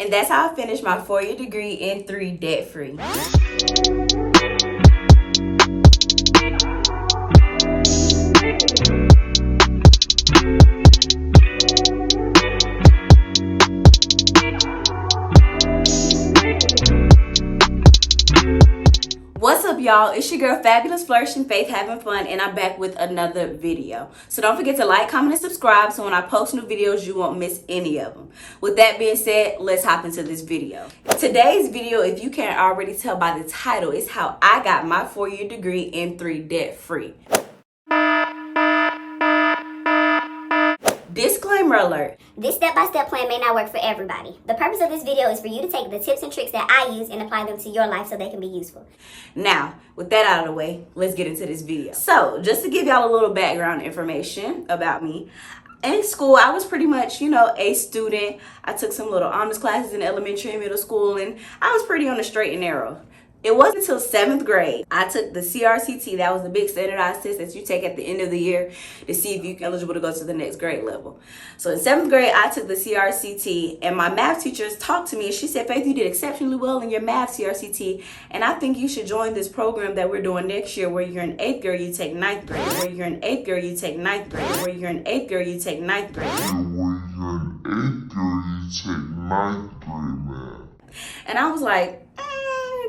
And that's how I finished my 4-year degree in 3 debt-free. What's up, y'all? It's your girl Fabulous Flourishing Faith, having fun, and I'm back with another video. So don't forget to like, comment, and subscribe so when I post new videos you won't miss any of them. With that being said, let's hop into this video. Today's video, if you can't already tell by the title, is how I got my 4-year degree in 3 debt-free. Disclaimer alert. This step-by-step plan may not work for everybody. The purpose of this video is for you to take the tips and tricks that I use and apply them to your life so they can be useful. Now, with that out of the way, let's get into this video. So, just to give y'all a little background information about me. In school, I was pretty much, a student. I took some little honors classes in elementary and middle school, and I was pretty on the straight and narrow. It wasn't until 7th grade I took the CRCT. That was the big standardized test that you take at the end of the year to see if you're eligible to go to the next grade level. So in 7th grade, I took the CRCT, and my math teacher talked to me, and she said, "Faith, you did exceptionally well in your math CRCT, and I think you should join this program that we're doing next year where you're in 8th grade, you take 9th grade, where you're in 8th grade, you take 9th grade, where you're in 8th grade, you take 9th grade. And I was like,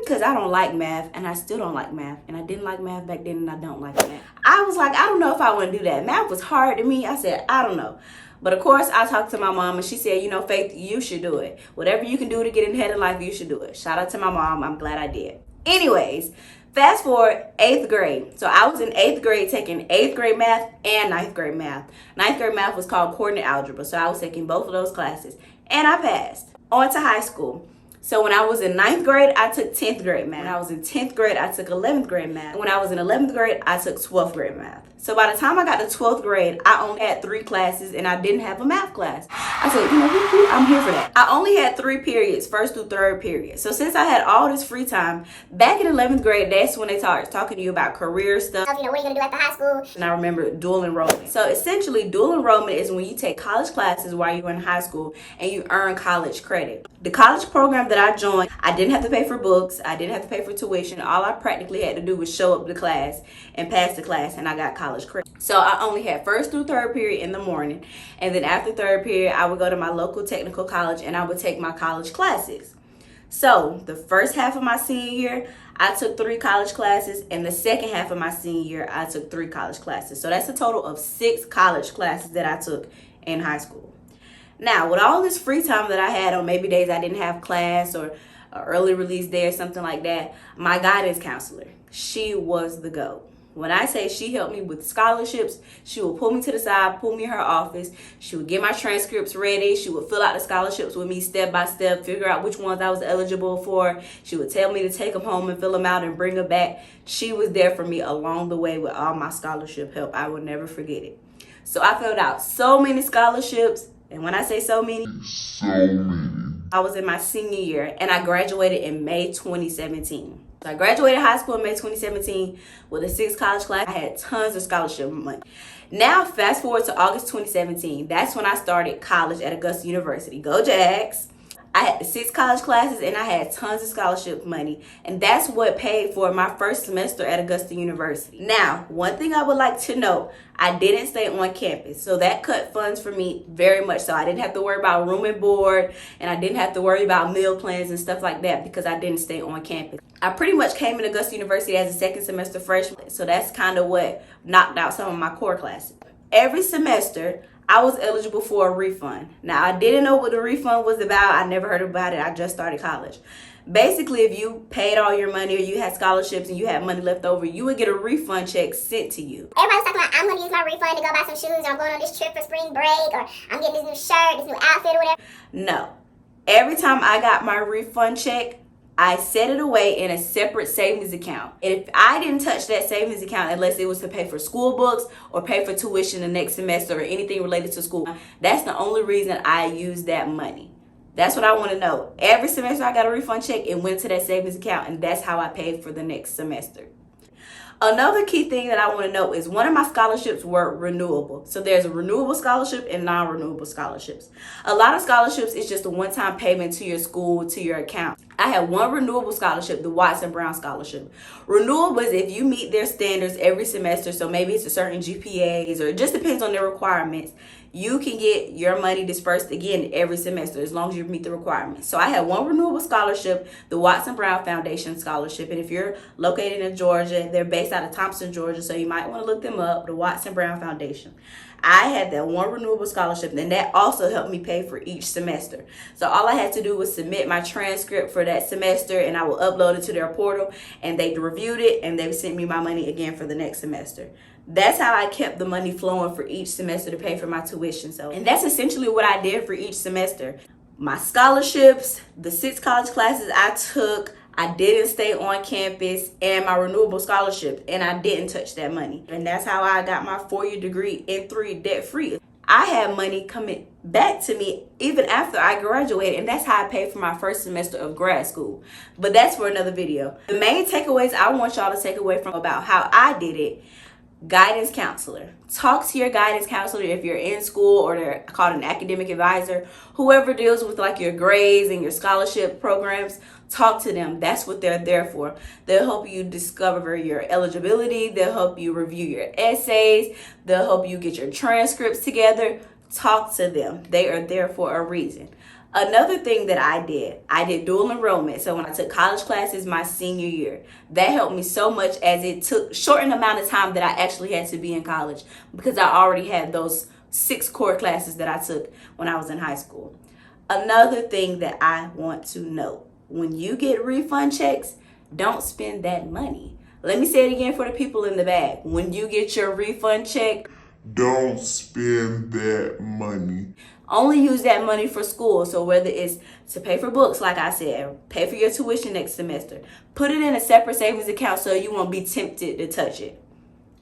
because I don't like math, and I still don't like math, and I didn't like math back then, and I don't like math. I was like, I don't know if I want to do that. Math was hard to me. I said, I don't know. But of course, I talked to my mom, and she said, Faith, you should do it. Whatever you can do to get ahead in life, you should do it. Shout out to my mom. I'm glad I did. Anyways, fast forward, 8th grade. So I was in 8th grade taking 8th grade math and 9th grade math. 9th grade math was called coordinate algebra, so I was taking both of those classes, and I passed. On to high school. So when I was in 9th grade, I took 10th grade math. When I was in 10th grade, I took 11th grade math. When I was in 11th grade, I took 12th grade math. So by the time I got to 12th grade, I only had 3 classes, and I didn't have a math class. I said, I'm here for that. I only had 3 periods, 1st through 3rd period. So since I had all this free time, back in 11th grade, that's when they started talking to you about career stuff. What are you going to do after high school? And I remember dual enrollment. So essentially, dual enrollment is when you take college classes while you're in high school and you earn college credit. The college program that I joined, I didn't have to pay for books. I didn't have to pay for tuition. All I practically had to do was show up to class and pass the class, and I got college credit. So I only had 1st through 3rd period in the morning, and then after 3rd period, I would go to my local technical college and I would take my college classes. So the first half of my senior year, I took 3 college classes, and the second half of my senior year, I took 3 college classes. So that's a total of 6 college classes that I took in high school. Now, with all this free time that I had on maybe days I didn't have class or an early release day or something like that, my guidance counselor, she was the GOAT. When I say she helped me with scholarships, she would pull me to the side, pull me in her office. She would get my transcripts ready. She would fill out the scholarships with me step by step, figure out which ones I was eligible for. She would tell me to take them home and fill them out and bring them back. She was there for me along the way with all my scholarship help. I will never forget it. So I filled out so many scholarships. And when I say so many, I was in my senior year, and I graduated in May 2017. So I graduated high school in May 2017 with a 6 college class. I had tons of scholarship money. Now, fast forward to August 2017. That's when I started college at Augusta University. Go Jags! I had 6 college classes, and I had tons of scholarship money, and that's what paid for my first semester at Augusta University. Now, one thing I would like to note, I didn't stay on campus, so that cut funds for me very much. So I didn't have to worry about room and board, and I didn't have to worry about meal plans and stuff like that because I didn't stay on campus. I pretty much came in Augusta University as a 2nd semester freshman, so that's kind of what knocked out some of my core classes. Every semester, I was eligible for a refund. Now, I didn't know what the refund was about. I never heard about it. I just started college. Basically, if you paid all your money or you had scholarships and you had money left over, you would get a refund check sent to you. Everybody's talking about, I'm going to use my refund to go buy some shoes, or I'm going on this trip for spring break, or I'm getting this new shirt, this new outfit, or whatever. No. Every time I got my refund check, I set it away in a separate savings account. If I didn't touch that savings account unless it was to pay for school books or pay for tuition the next semester or anything related to school, that's the only reason I used that money. That's what I want to know. Every semester I got a refund check and went to that savings account, and that's how I paid for the next semester. Another key thing that I want to note is one of my scholarships were renewable. So there's a renewable scholarship and non-renewable scholarships. A lot of scholarships is just a one-time payment to your school, to your account. I had one renewable scholarship, the Watson Brown Scholarship. Renewable is if you meet their standards every semester, so maybe it's a certain GPAs, or it just depends on their requirements. You can get your money dispersed again every semester as long as you meet the requirements. So I had one renewable scholarship, the Watson Brown Foundation Scholarship. And if you're located in Georgia, they're based out of Thompson, Georgia, so you might want to look them up, the Watson Brown Foundation. I had that one renewable scholarship, and that also helped me pay for each semester. So all I had to do was submit my transcript for that semester, and I will upload it to their portal, and they reviewed it, and they sent me my money again for the next semester. That's how I kept the money flowing for each semester to pay for my tuition. And that's essentially what I did for each semester. My scholarships, the 6 college classes I took, I didn't stay on campus, and my renewable scholarship, and I didn't touch that money. And that's how I got my 4-year degree in 3 debt-free. I had money coming back to me even after I graduated, and that's how I paid for my first semester of grad school. But that's for another video. The main takeaways I want y'all to take away from about how I did it: guidance counselor. Talk to your guidance counselor if you're in school, or they're called an academic advisor. Whoever deals with like your grades and your scholarship programs, talk to them. That's what they're there for. They'll help you discover your eligibility. They'll help you review your essays. They'll help you get your transcripts together. Talk to them. They are there for a reason. Another thing that I did dual enrollment. So when I took college classes my senior year, that helped me so much, as it took shortened amount of time that I actually had to be in college, because I already had those 6 core classes that I took when I was in high school. Another thing that I want to note: when you get refund checks, don't spend that money. Let me say it again for the people in the back. When you get your refund check, don't spend that money. only use that money for school. So whether it's to pay for books, like I said, pay for your tuition next semester, put it in a separate savings account so you won't be tempted to touch it.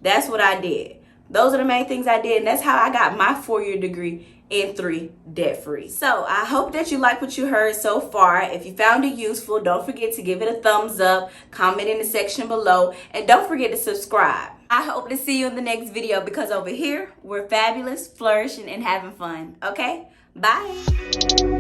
That's what I did. Those are the main things I did, and that's how I got my 4-year degree in 3 debt-free. So I hope that you like what you heard so far. If you found it useful, don't forget to give it a thumbs up, comment in the section below, and don't forget to subscribe. I hope to see you in the next video, because over here, we're fabulous, flourishing, and having fun. Okay? Bye.